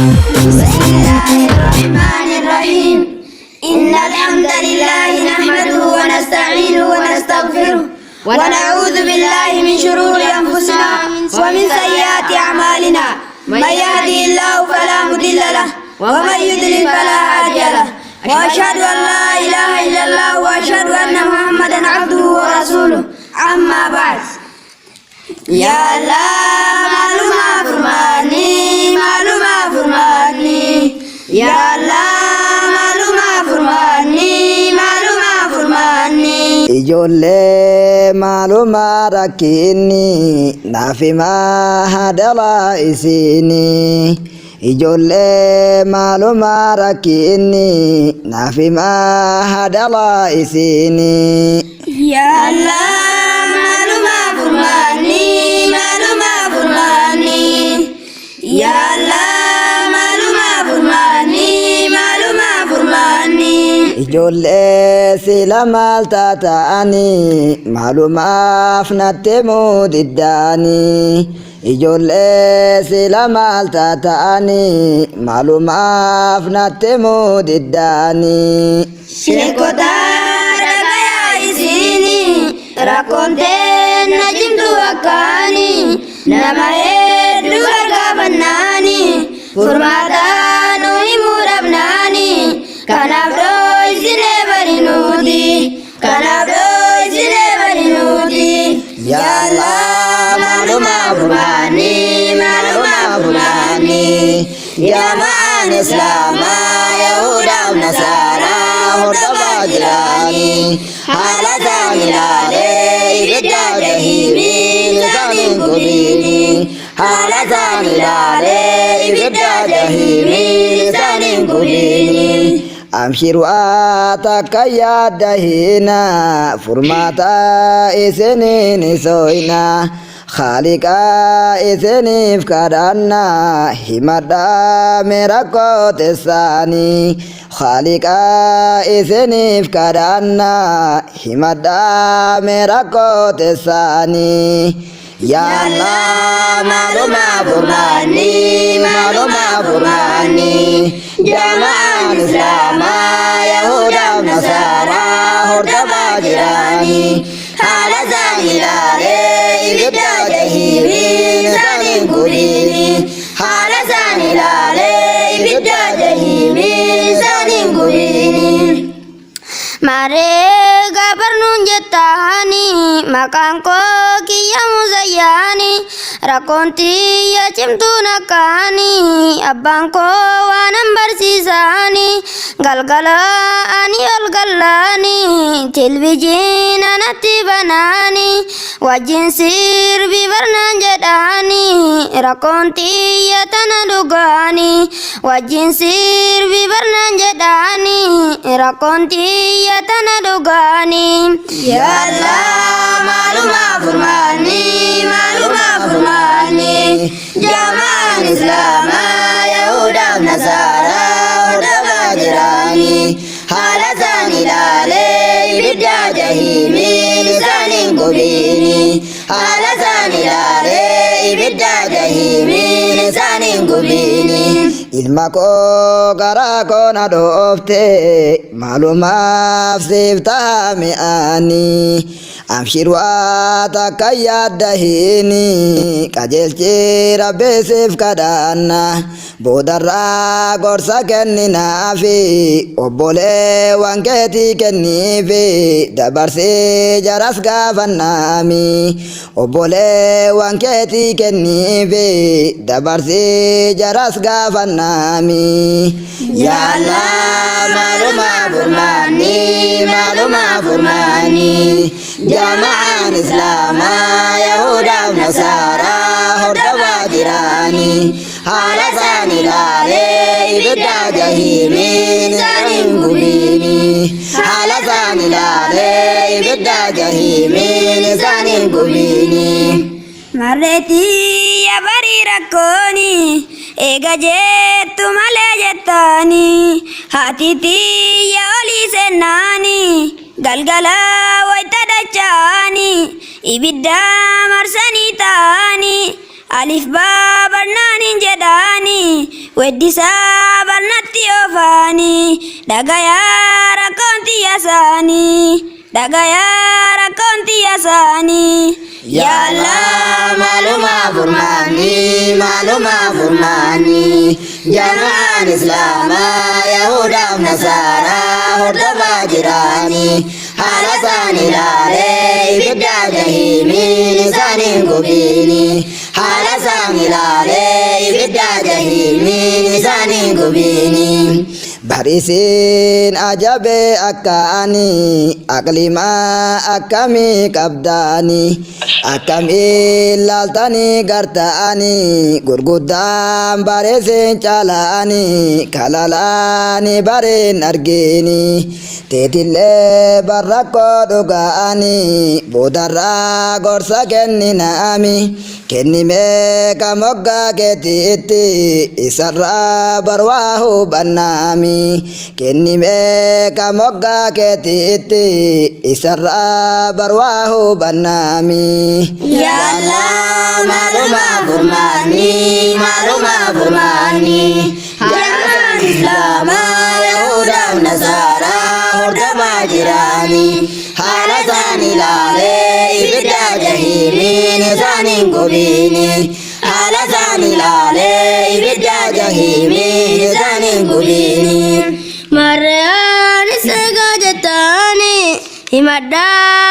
بسم الله الرحمن الرحيم إن الحمد لله نحمده ونستعينه ونستغفره ونعوذ بالله من شرور أنفسنا ومن سيئات أعمالنا من يهده الله فلا مضل له ومن يضلل فلا هادي له وأشهد أن لا إله إلا الله وأشهد أن محمدا عبده ورسوله أما بعد يا الله معلومة فرماني يا الله معلومة فرماني ijoollee maalumaa rakkinni naafimaa hadalaa isiini ijoollee maalumaa rakkinni naafimaa hadalaa isiini يا الله معلومة فرماني يا الله معلومة فرماني ijoollee sila maal taata'anii maalumaaf natti mudiddaanii ijoollee sila maal taata'anii maalumaaf natti mudiddaanii sheekota dhagayaa isiini rakkoonteen najimtu akkaani nama hedduu argaafannaani furmaataa nu himuu dhabnaani kanaaf dho'isinee barinuuti yaa Allah maalumaa furmaanii jaamaan islaamaa yahudaaf nasaaraa hordofaa jiraanii haala isaan ilaalee ibidda jahiimiin isaaniin gubiini haala isaan ilaalee ibidda jahiimiin isaaniin gubiini Amshiru takka yaadda hina furmaata isiniin isoyna Khaliqa isiniif kadhanna himadha mirakkoo teessaanii Khaliqa isiniif kadhanna himadha mirakkoo teessaanii yaa Allah maalumaa furmaanii jaamaan islaamaa yahudaaf nasaaraa hordofaa jiraanii haala isaan ilaalee ibidda jahiimiin isaaniin gubiini haala isaan ilaalee ibidda jahiimiin isaaniin gubiini Maree gabarnuun jettaani maqaan koo kiyya muzayyaani rakkoon tiyya cimtuun akkaani abbaan koo waanan barsiisaani galgala ani ol gallaani tilbijiin anatti banaani wajjin sirbi barnaan jedhaani rakkoon tiyya tana dhugaani wajjin sirbi barnaan jedhaani rakkoon tiyya tana dhugaani yaa Allah maalumaa furmaanii jaamaan islaamaa yahudaaf nasaaraa hordofaa jiraanii haala isaan ilaalee ibidda jahiimiin isaaniin gubiini haala isaan ilaalee ibidda jahiimiin isaaniin gubiini ilma koo garaa koo na dhoofte maalumaaf siif ta'a mi'aanii Amshiru takka yaadda hini qajeelchi rabbi siif kadhanna boodarraa gorsa kenninaafi obboleewwan keetii kenniifi dabarsee jaras gaafannaami obboleewwan keetii kenniifi dabarsee jaras gaafannaami yaa Allah maalumaa furmaanii jaamaan islaamaa yahudaaf nasaaraa hordofaa jiraanii haala isaan ilaalee ibidda jahiimiin isaaniin gubiini haala isaan ilaalee ibidda jahiimiin isaaniin gubiini Marreetii yabarii rakkooni eega jettu malee jettaani haatiitii yaa olii sennaani galgala wayta dachaani ibidda marsanii taani ألف بابرنان جداني ودسا برنتي أوفاني دقايا ركونتي يساني دقايا ركونتي يساني يا الله معلومة فرماني معلومة فرماني جماعة إسلام يهودا ونصارى هردفا جراني على ثاني لالي بدا جهيمي لساني قبيني على ثاني لالي بدا جهيمي لساني قبيني Barisin ajabe akani aklima akami kabdani akami laltani gartani gurguddam barisin chalani kalalani barin argini tetille barrakko dugani bodarra gorsa kenninami kennime kamogga ketitti isarra barwahu bannami kennime kamogga ketitti isarra barwahu bannami يا الله معلومة فرماني معلومة فرماني جماعة إسلام يهودا ونصارى هردفا جراني على ثاني لالي بدا جهيمي لساني قبيني على ثاني لالي بدا جهيمي لساني قبيني مريان سجدتاني himadda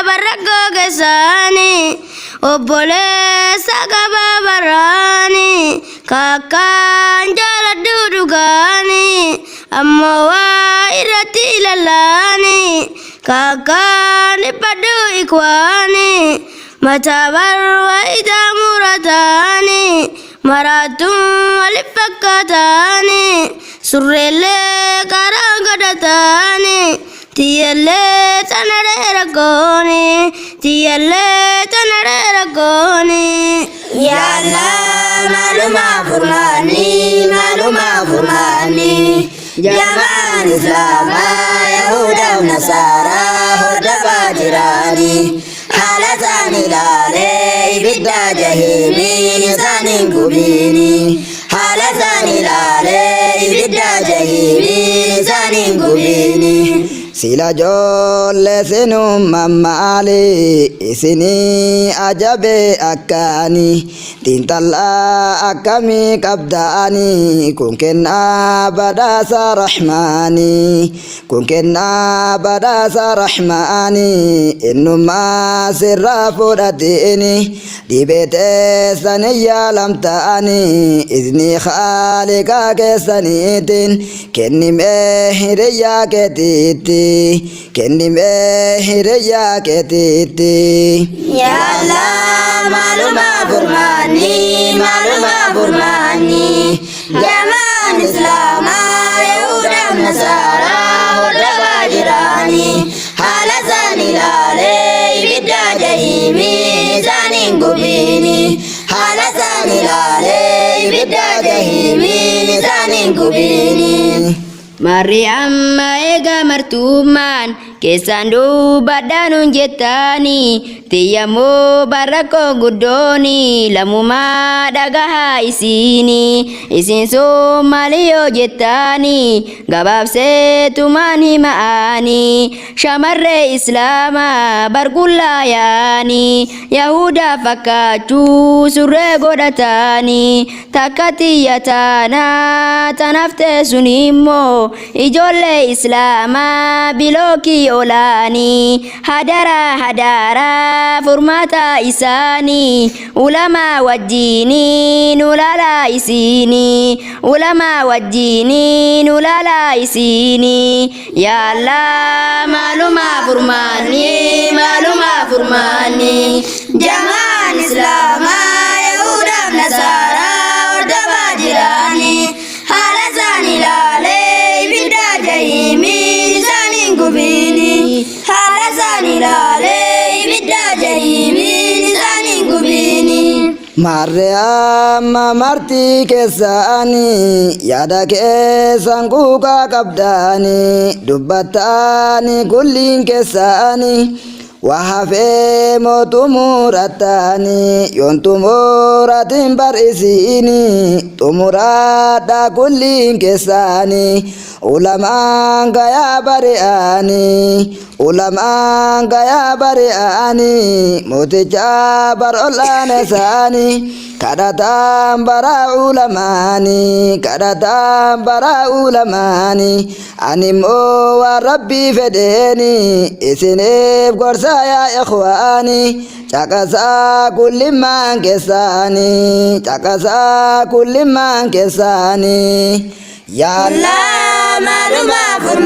barrago gesani obole sagaba barani kakan jala dudugani amma wa irati lalani kakan ipadu ikwani matabar wa ida muratani maratum walifakatani surrele karangadatani tiyelle tanarera goni tiyelle tanarera goni يا الله معلومة فرماني معلومة فرماني جماعة إسلام يهودا ونصارى هردفا جراني على ثاني لالي بدا جهيمي لساني قبيني على ثاني لالي بدا جهيمي لساني قبيني sila jolle sinum mamali isini ajabe akani tintalla akami kabdani kun kenna badasa rahmani kun kenna badasa rahmani innuma sirra fudatini dibete saniya lam ta'ani izni khalika kesanitin kennime hiriya ketiti kennime hiriya ketiti يا الله معلومة فرماني معلومة فرماني جماعة إسلام يهودا ونصارى هردفا جراني على ثاني لالي بدا جهيمي لساني قبيني على ثاني لالي بدا جهيمي لساني قبيني Maryam ega martuman kesandu badanun jetani tiyamu barako gudoni lamuma dagaha isini isin so maliyo jetani gababse tumani maani shamarre islama bargulayani yahuda fakatu surre godatani takatiyatana tanafte sunimmo ijolle islama biloki olani hadara furmata isani ulama wajini nulala isini ulama wajini nulala isini ya Allah maluma furmani جماعة إسلام يهودا ونصارى هردفا جراني على ثاني لالي بدا جهيمي لساني قبيني على ثاني لالي بدا جهيمي لساني قبيني Maryam marti kesani yada kesan kuka kabdani dubbatani kullin kesani وحفي متمرتاني ينتمرات برئسيني تمرات كل كساني علماء يا برياني علماء يا برياني متجابر الله نساني كرتام برا علماني كرتام برا علماني أنمو وربي فديني إسنيب قرصا يا إخواني caqasa kulli man kesani caqasa kulli man kesani ya Allah maluma furma